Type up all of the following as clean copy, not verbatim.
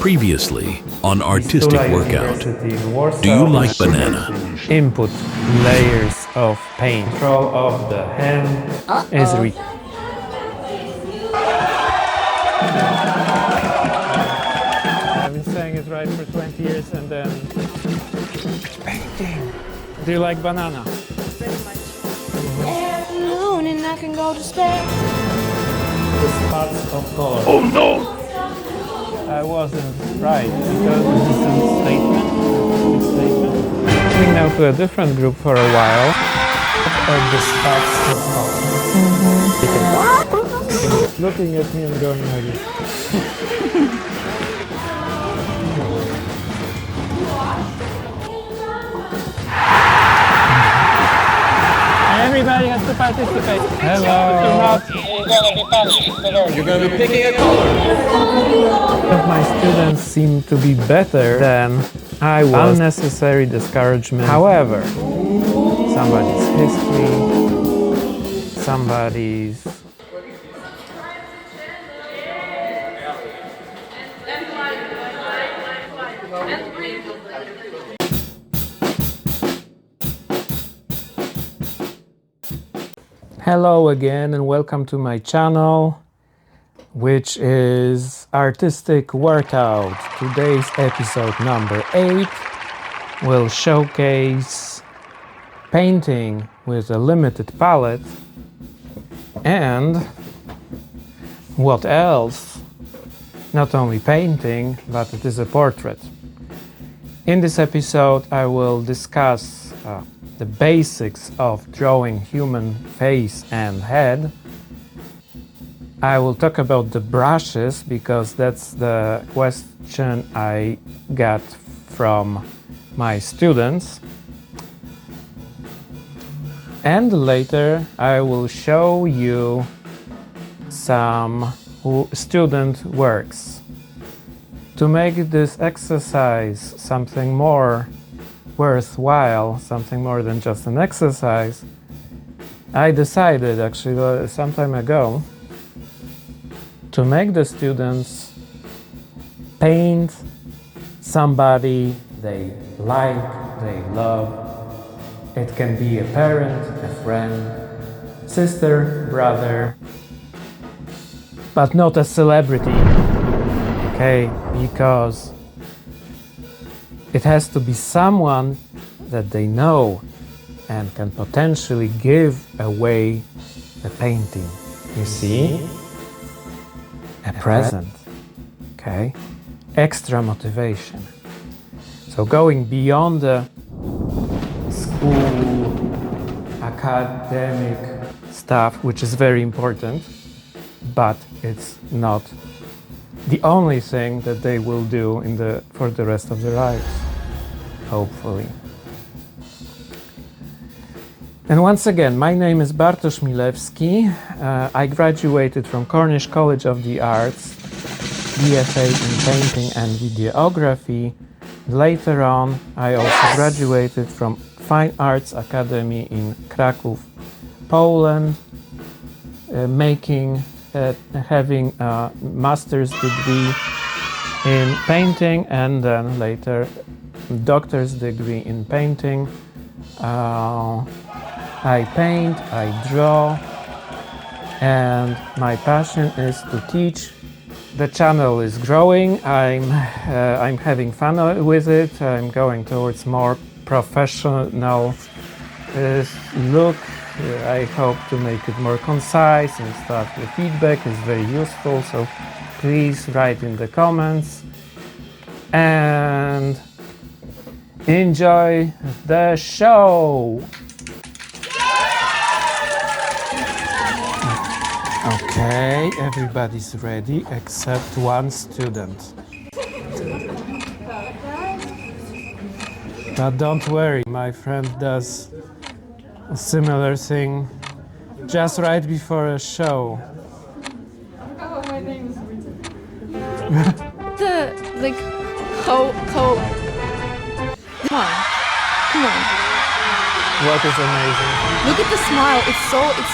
Previously on Artistic Vistula Workout. University in Warsaw. Do you like banana? Input layers of paint. Control of the hand is I've been saying it right for 20 years and then painting. Do you like banana? Very much. Afternoon and I can go to space. The spots of color. Oh no! I wasn't right because this is a statement. Moving now to a different group for a while. The spots of color. Looking at me and going like this. Everybody has to participate. Hello. You're gonna be picking a color. My students seem to be better than I was. Unnecessary discouragement. However, somebody's history, somebody's Hello again and welcome to my channel, which is Artistic Workout. Today's episode number 8 will showcase painting with a limited palette and what else? Not only painting, but it is a portrait. In this episode I will discuss the basics of drawing human face and head. I will talk about the brushes because that's the question I got from my students. And later I will show you some student works. To make this exercise something more worthwhile, something more than just an exercise, I decided actually some time ago to make the students paint somebody they like, they love. It can be a parent, a friend, sister, brother, but not a celebrity, okay? Because it has to be someone that they know and can potentially give away the painting. You see? A present. Okay? Extra motivation. So going beyond the school, academic stuff, which is very important, but it's not the only thing that they will do for the rest of their lives, hopefully. And once again, my name is Bartosz Milewski. I graduated from Cornish College of the Arts, BFA in Painting and Videography. Later on, I also graduated from Fine Arts Academy in Kraków, Poland, having a master's degree in painting and then later doctor's degree in painting. I paint, I draw, and my passion is to teach. The channel is growing. I'm having fun with it. I'm going towards more professional look. I hope to make it more concise and stuff. The feedback is very useful, so please write in the comments and enjoy the show. Okay, everybody's ready except one student. But don't worry, my friend does a similar thing just right before a show. Oh, my name is Rita. Come on. What is amazing? Look at the smile. It's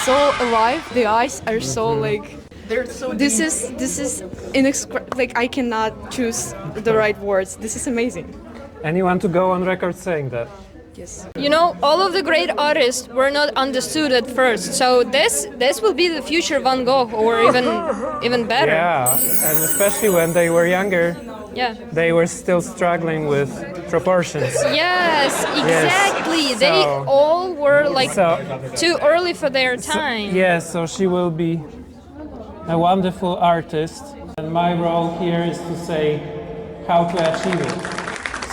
so alive. The eyes are so They're so This is like I cannot choose the right words. This is amazing. And you want to go on record saying that? Yes. You know, all of the great artists were not understood at first. So this will be the future Van Gogh, or even better. Yeah, and especially when they were younger, Yeah. they were still struggling with proportions. Yes, exactly. Yes. They So- all were like So, too early for their time. yes, so she will be a wonderful artist, and my role here is to say how to achieve it.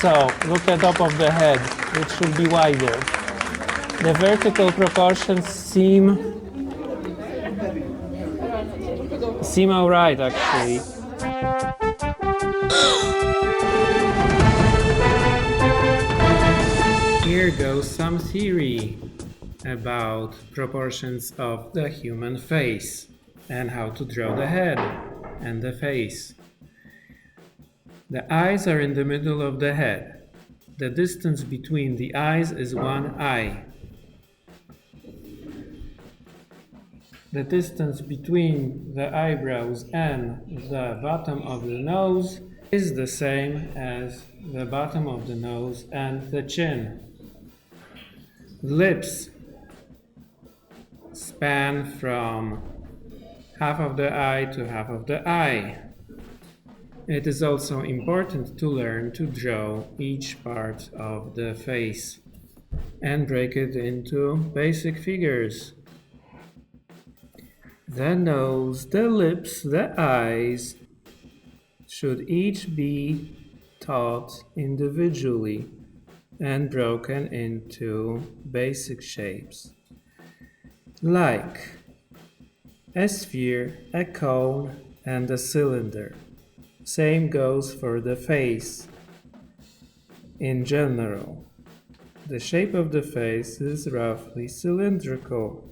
So, look at top of the head, it should be wider. The vertical proportions seem all right, actually. Here goes some theory about proportions of the human face and how to draw the head and the face. The eyes are in the middle of the head. The distance between the eyes is one eye. The distance between the eyebrows and the bottom of the nose is the same as the bottom of the nose and the chin. Lips span from half of the eye to half of the eye. It is also important to learn to draw each part of the face and break it into basic figures. The nose, the lips, the eyes should each be taught individually and broken into basic shapes, like a sphere, a cone, and a cylinder. Same goes for the face. In general, the shape of the face is roughly cylindrical.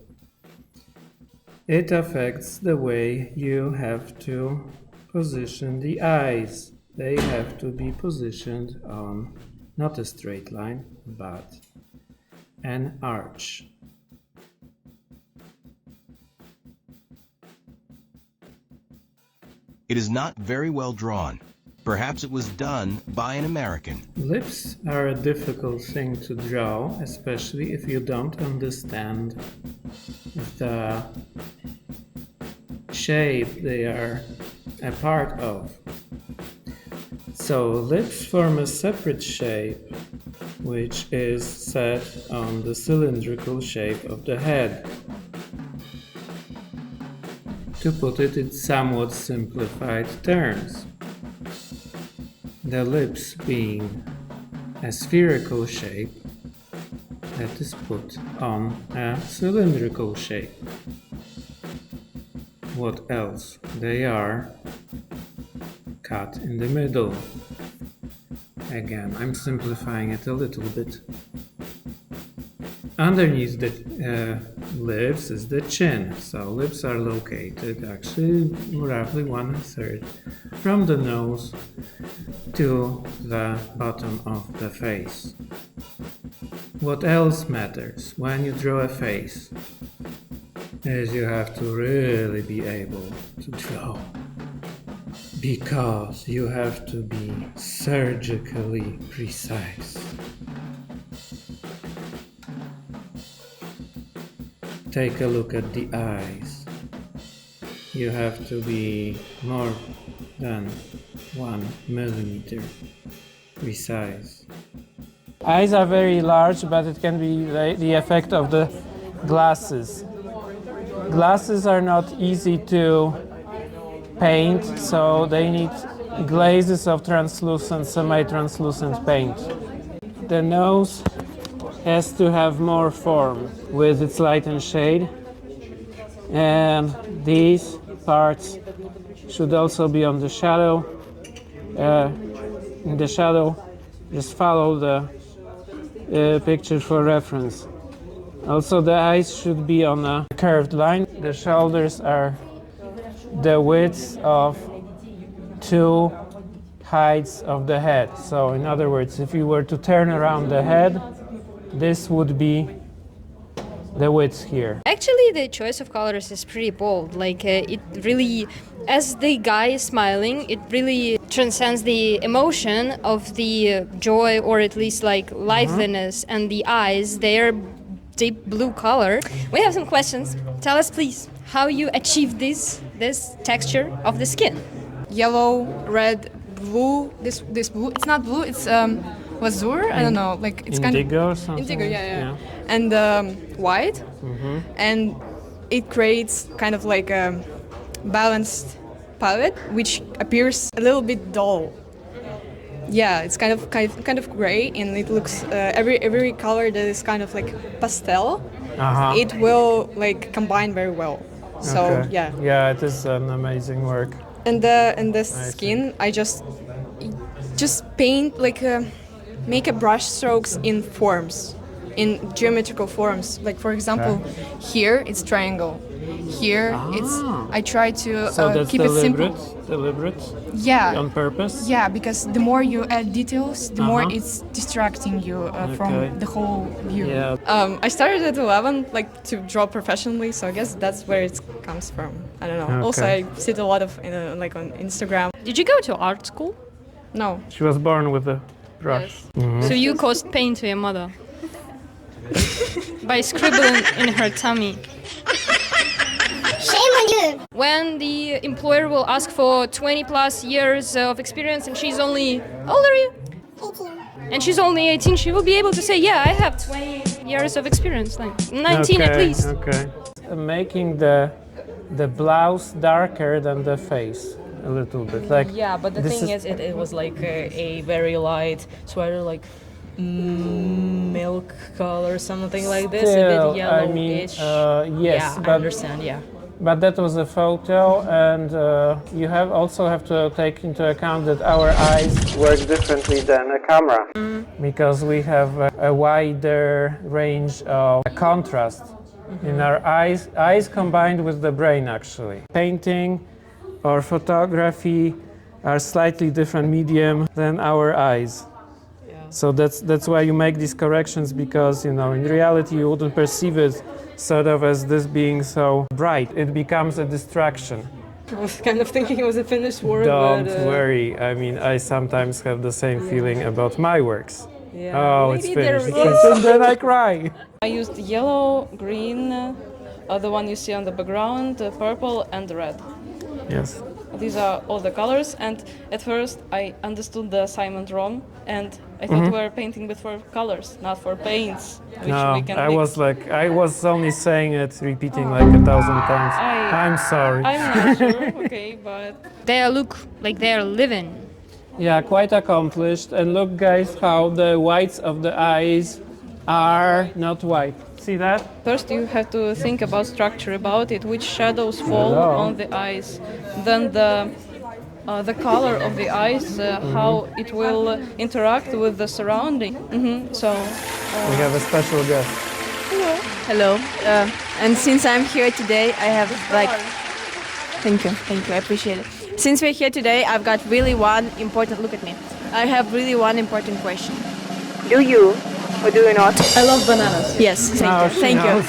It affects the way you have to position the eyes. They have to be positioned on not a straight line, but an arch. It is not very well drawn. Perhaps it was done by an American. Lips are a difficult thing to draw, especially if you don't understand the shape they are a part of. So lips form a separate shape, which is set on the cylindrical shape of the head. To put it in somewhat simplified terms, the lips being a spherical shape that is put on a cylindrical shape. What else? They are cut in the middle. Again, I'm simplifying it a little bit. Underneath the lips is the chin, so lips are located actually roughly 1/3 from the nose to the bottom of the face. What else matters when you draw a face is you have to really be able to draw, because you have to be surgically precise. Take a look at the eyes. You have to be more than 1 millimeter precise. Eyes are very large, but it can be the effect of the glasses. Glasses are not easy to paint, so they need glazes of translucent, semi-translucent paint. The nose has to have more form with its light and shade, and these parts should also be on the shadow. In the shadow, just follow the picture for reference. Also, the eyes should be on a curved line. The shoulders are the width of 2 heights of the head. So in other words, if you were to turn around the head, this would be the width here? Actually, the choice of colors is pretty bold. Like it really, as the guy is smiling, it really transcends the emotion of the joy, or at least like liveliness, and the eyes. They're deep blue color. We have some questions. Tell us, please, how you achieve this texture of the skin. Yellow, red, blue. This blue. It's not blue. It's lazur. I don't know. Like it's Indigo or something? indigo. Yeah. And white. And it creates kind of like a balanced palette, which appears a little bit dull. Yeah, it's kind of gray, and it looks every color that is kind of like pastel. It will like combine very well. So Okay. yeah. Yeah, it is an amazing work. And the skin, I just paint like make a brush strokes in forms, in geometrical forms. Like for example, here it's triangle. Here I try to So that's keep it simple. deliberate Yeah. on purpose? Yeah, because the more you add details, the more it's distracting you Okay. from the whole view. Yeah. I started at 11, like to draw professionally, so I guess that's where it comes from. I don't know. Also, Okay. I see it a lot of like on Instagram. Did you go to art school? No. She was born with a brush. So you caused pain to your mother by scribbling in her tummy. Shame on you! When the employer will ask for 20 plus years of experience and she's only, how old are you? 18. And she's only 18, she will be able to say, yeah, I have 20 years of experience, like 19 at least. Okay. Making the blouse darker than the face a little bit. Like Yeah, but the this thing is, it was like a very light sweater, like milk color, something like this, a still, bit I mean, yellowish. yes, yeah, I but understand. Yeah. But that was a photo, and you also have to take into account that our eyes work differently than a camera, because we have a wider range of contrast in our eyes combined with the brain actually. Painting or photography are slightly different medium than our eyes. So that's why you make these corrections, because in reality you wouldn't perceive it sort of as this being so bright. It becomes a distraction. I was kind of thinking it was a finished work. Don't but, worry. I mean, I sometimes have the same feeling about my works. Yeah. Oh, it's Maybe there finished. And then I cry. I used yellow, green, the one you see on the background, purple, and red. Yes. These are all the colors, and at first I understood the assignment wrong, and I thought we were painting with 4 colors, not 4 paints, which No, we can I mix. I was only saying it, repeating like 1,000 times. I'm sorry. I'm not sure, okay, but They look like they're living. Yeah, quite accomplished. And look, guys, how the whites of the eyes are not white. See that? first you have to think about structure about it, which shadows fall Hello. on the eyes, then the color of the eyes, how it will interact with the surrounding. So We have a special guest. Hello. And since I'm here today, I have like. Thank you, I appreciate it. Since we're here today, I've got really one important. Look at me. I have really one important question. Do you, or do you not? I love bananas. Yes. Thank you.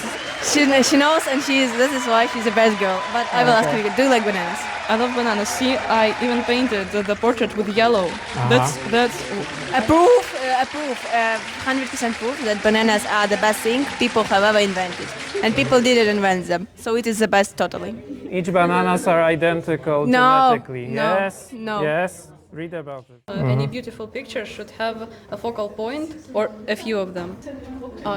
she knows. She knows, and this is why she's the best girl. But I will ask you. Do you like bananas? I love bananas. See, I even painted the portrait with yellow. That's Approve, 100% proof that bananas are the best thing people have ever invented, and people didn't invent them, so it is the best totally. Each bananas are identical No, genetically. no, Yes. no. Yes. Read about it. Any beautiful picture should have a focal point or a few of them.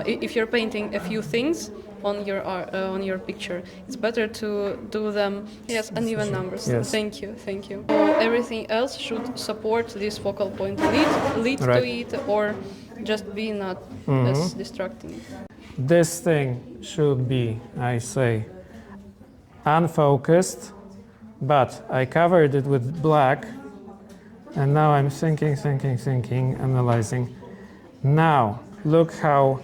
If you're painting a few things on your picture, it's better to do them uneven numbers. Yes. Thank you. So everything else should support this focal point, lead to Right. it, or just be not as distracting. This thing should be, I say, unfocused, but I covered it with black, and now I'm thinking, analyzing. Now, look how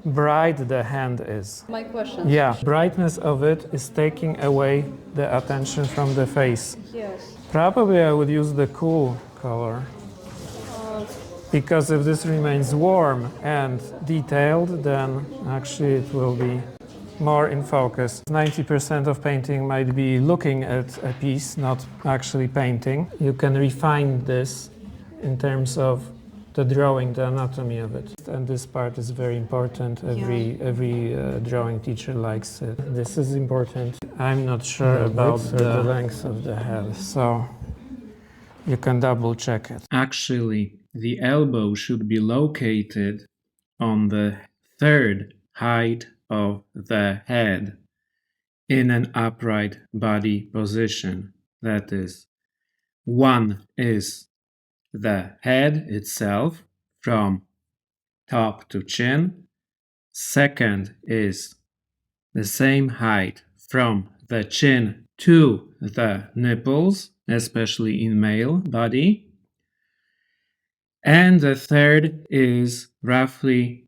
bright the hand is. My question. Yeah, brightness of it is taking away the attention from the face. Yes. Probably I would use the cool color, because if this remains warm and detailed, then actually it will be more in focus. 90% of painting might be looking at a piece, not actually painting. You can refine this in terms of the drawing, the anatomy of it. And this part is very important. Every drawing teacher likes it. This is important. I'm not sure about the length of the head, so you can double check it. Actually, the elbow should be located on the third height of the head in an upright body position. That is, one is the head itself from top to chin. Second is the same height from the chin to the nipples, especially in male body. And the third is roughly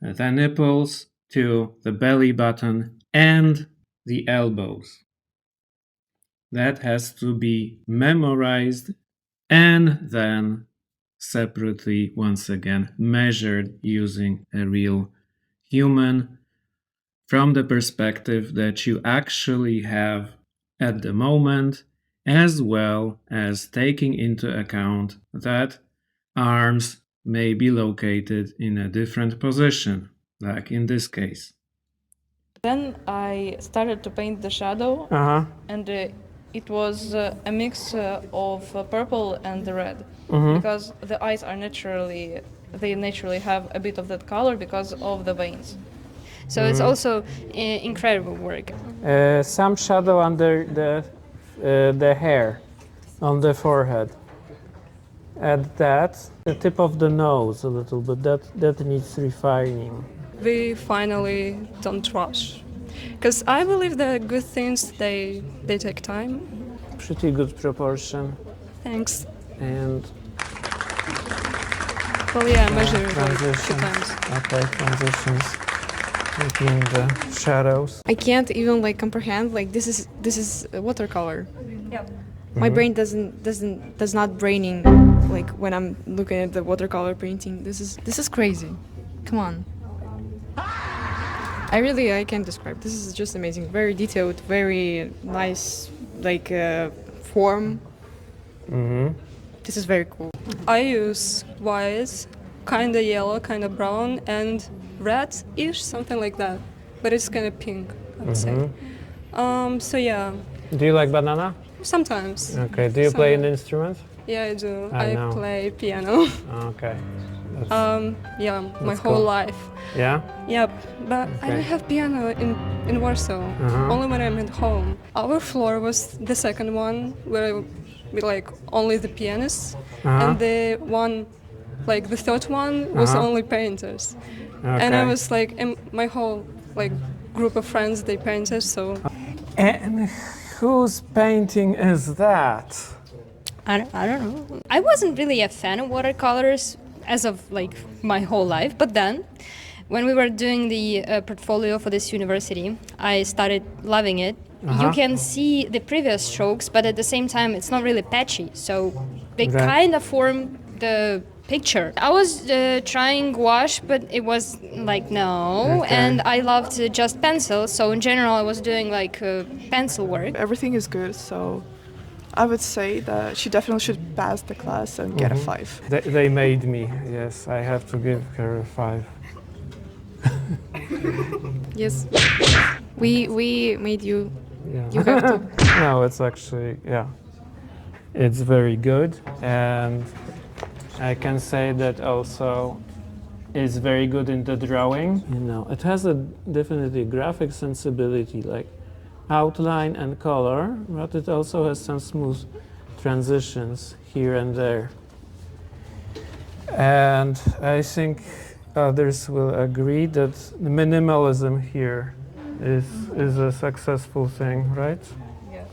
the nipples to the belly button and the elbows. That has to be memorized and then separately, once again, measured using a real human from the perspective that you actually have at the moment, as well as taking into account that arms may be located in a different position, like in this case. Then I started to paint the shadow, and it was a mix of purple and the red, because the eyes are naturally have a bit of that color because of the veins. So it's also incredible work. Some shadow under the hair, on the forehead. Add that, the tip of the nose a little bit, that needs refining. We finally don't rush, because I believe that good things, they take time. Pretty good proportion. Thanks. And well, yeah, measure like transitions. 2 times. Okay, transitions between the shadows. I can't even like comprehend like this is a watercolor. Yeah. My brain does not braining like when I'm looking at the watercolor painting. This is crazy. Come on. I can't describe. This is just amazing. Very detailed, very nice like form. This is very cool. I use white, kind of yellow, kind of brown, and red-ish, something like that. But it's kind of pink, I would say. So yeah. Do you like banana? Sometimes. Okay. Do you play an instrument? Yeah, I do. I know. Play piano. Okay. Yeah, my that's whole cool. life. Yeah? Yeah, but I don't have piano in Warsaw. Only when I'm at home. Our floor was the second one where we like only the pianists, and the one, like the third one, was only painters. Okay. And I was like, my whole like group of friends, they painted, so. And whose painting is that? I don't know. I wasn't really a fan of watercolors as of like my whole life, but then when we were doing the portfolio for this university, I started loving it. You can see the previous strokes, but at the same time it's not really patchy, so they kind of form the picture. I was trying gouache, but it was like no, and I loved just pencil, so in general I was doing like pencil work. Everything is good, so I would say that she definitely should pass the class and get a 5. They made me, yes, I have to give her a 5. Yes. We made you. Yeah. You have to. No, it's actually, yeah. It's very good, and I can say that also is very good in the drawing. You know, it has a definitely graphic sensibility, like outline and color, but it also has some smooth transitions here and there. And I think others will agree that the minimalism here is a successful thing, right? Yeah.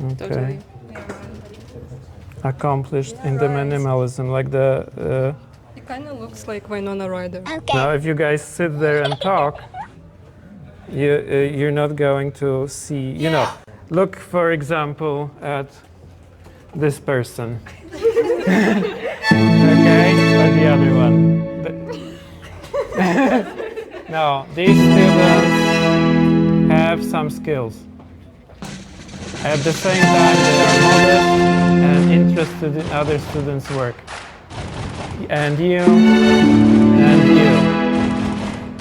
Okay. Totally. Accomplished in the minimalism, like the. It kind of looks like Winona Ryder. Now, if you guys sit there and talk, you're not going to see. You know, look for example at this person. Okay, or the other one. No, these students. have some skills. At the same time, they are modest and interested in other students' work. And you, and you.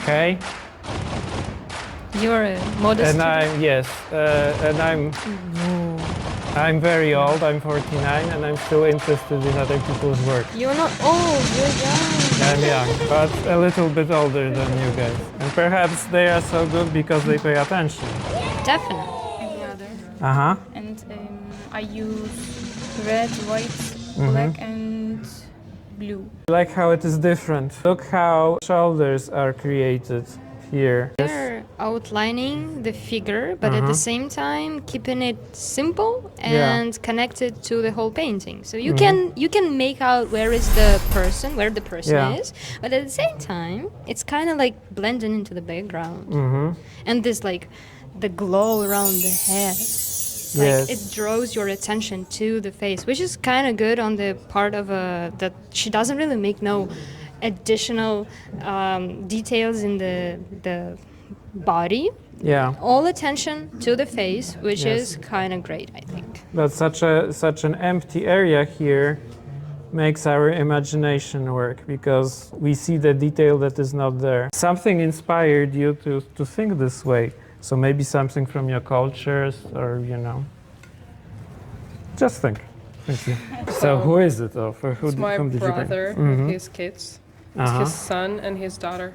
Okay? You're a modest And student? yes, and I'm very old, I'm 49, and I'm still interested in other people's work. You're not old, you're young. I'm young, but a little bit older than you guys. And perhaps they are so good because they pay attention. Definitely. Uh-huh. And I use red, white, black and blue. I like how it is different. Look how shoulders are created here. They're outlining the figure, but at the same time keeping it simple and connected to the whole painting. So you can make out where the person is, but at the same time it's kind of like blending into the background. And this like the glow around the head. Like it draws your attention to the face, which is kind of good on the part of that she doesn't really make no additional details in the body. Yeah. All attention to the face, which is kind of great, I think. But such an empty area here makes our imagination work because we see the detail that is not there. Something inspired you to think this way. So maybe something from your cultures or, you know, just think. Thank you. So who is it or for who It's my whom did you bring? brother and his kids. It's Uh-huh. his son and his daughter,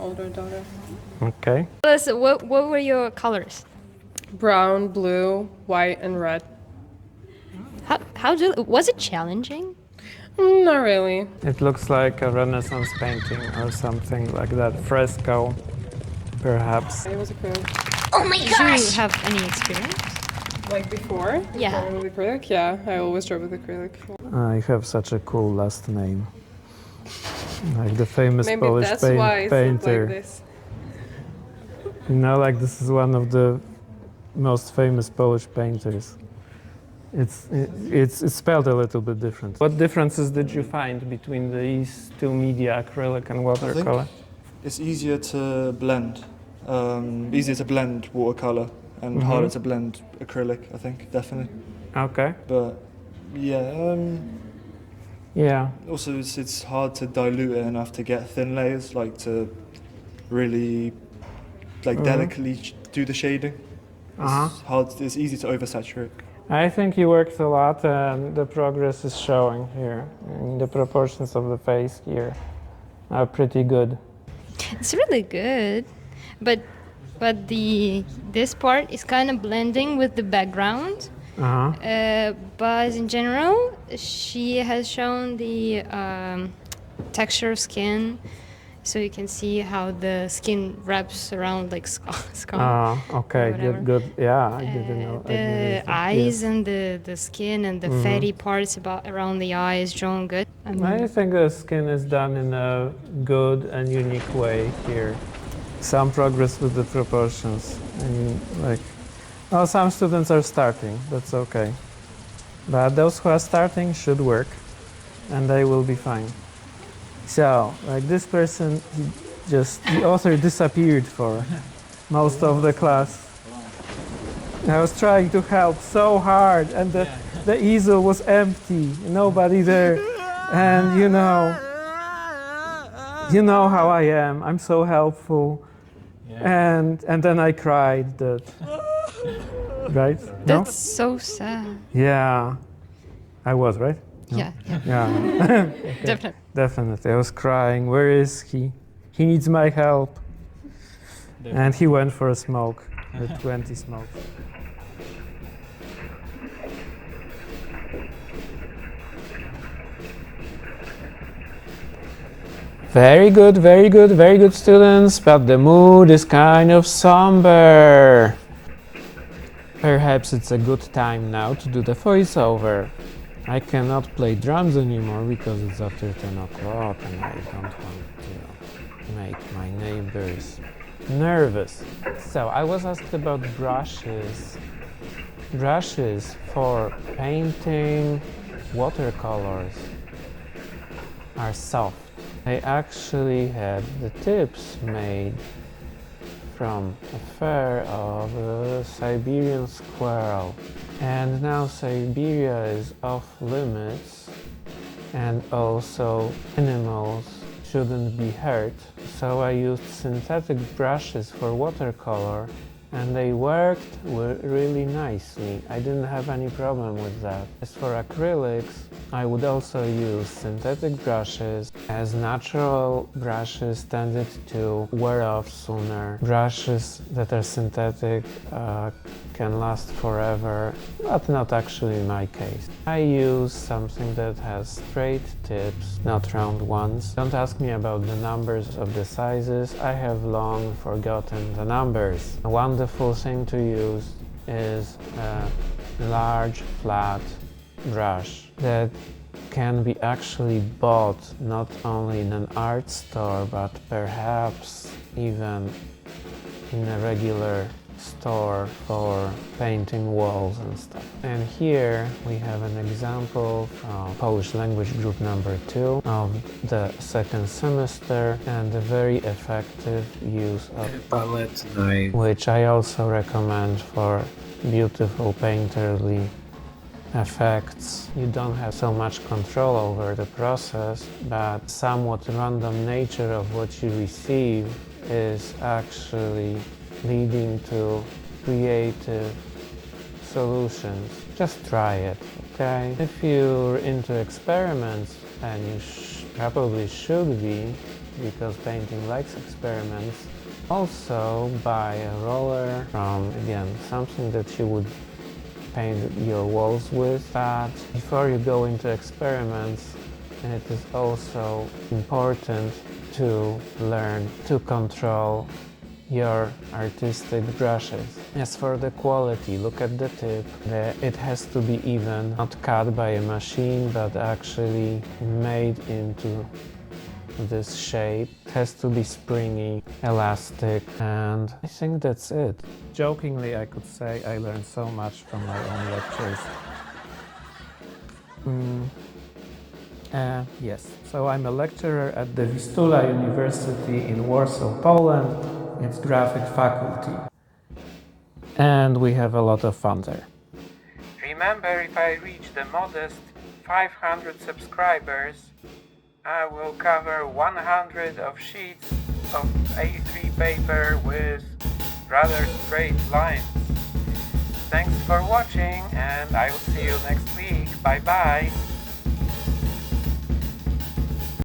older daughter. Okay. So what were your colors? Brown, blue, white, and red. Was it challenging? Not really. It looks like a Renaissance painting or something like that. Fresco, perhaps. It was acrylic. Oh my gosh! Did you have any experience? Like before? Yeah. Drawing with acrylic? Yeah, I always draw with acrylic. You have such a cool last name. Like the famous Maybe Polish that's why it's painter. like this. You know, like this is one of the most famous Polish painters. It's spelled a little bit different. What differences did you find between these two media, acrylic and watercolor? It's easier to blend. Easier to blend watercolor and harder to blend acrylic, I think, definitely. Okay. But yeah, yeah. Also, it's hard to dilute it enough to get thin layers, like to really, like delicately do the shading. It's hard. It's easy to oversaturate. I think you worked a lot, and the progress is showing here. And the proportions of the face here are pretty good. It's really good, but this part is kind of blending with the background. But in general, she has shown the texture of skin, so you can see how the skin wraps around like skull. Okay, good. Yeah, I didn't know. The eyes and the skin and the fatty parts around the eyes drawn good. I think the skin is done in a good and unique way here. Some progress with the proportions. I mean, like, some students are starting. That's okay. But those who are starting should work, and they will be fine. So, like this person, the author disappeared for most of the class. I was trying to help so hard, and the easel was empty, nobody there. And you know how I am. I'm so helpful, and then I cried. Right? That's so sad. Yeah, I was right. No? Yeah. Okay. Definitely. I was crying. Where is he? He needs my help. And he went for a smoke, a 20 smoke. Very good, very good, very good, students, but the mood is kind of somber. Perhaps it's a good time now to do the voiceover. I cannot play drums anymore because it's after 10 o'clock and I don't want to make my neighbors nervous. So I was asked about brushes. Brushes for painting watercolors are soft. I actually had the tips made from a fur of a Siberian squirrel. And now Siberia is off limits, and also animals shouldn't be hurt. So I used synthetic brushes for watercolor, and they worked really nicely. I didn't have any problem with that. As for acrylics, I would also use synthetic brushes, as natural brushes tended to wear off sooner. Brushes that are synthetic can last forever, but not actually in my case. I use something that has straight tips, not round ones. Don't ask me about the numbers of the sizes, I have long forgotten the numbers. A wonderful thing to use is a large flat brush that can be actually bought not only in an art store, but perhaps even in a regular store for painting walls and stuff. And here we have an example from Polish language group number 2 of the second semester, and a very effective use of palette knife, which I also recommend for beautiful painterly effects. You don't have so much control over the process, but somewhat random nature of what you receive is actually leading to creative solutions. Just try it, okay? If you're into experiments, and you probably should be, because painting likes experiments, also buy a roller from, again, something that you would paint your walls with. But before you go into experiments, it is also important to learn to control your artistic brushes. As for the quality, look at the tip. It has to be even, not cut by a machine, but actually made into this shape. It has to be springy, elastic, and I think that's it. Jokingly, I could say I learned so much from my own lectures. Yes, so I'm a lecturer at the Vistula University in Warsaw, Poland. It's graphic faculty. And we have a lot of fun there. Remember, if I reach the modest 500 subscribers, I will cover 100 of sheets of A3 paper with rather straight lines. Thanks for watching, and I will see you next week. Bye bye!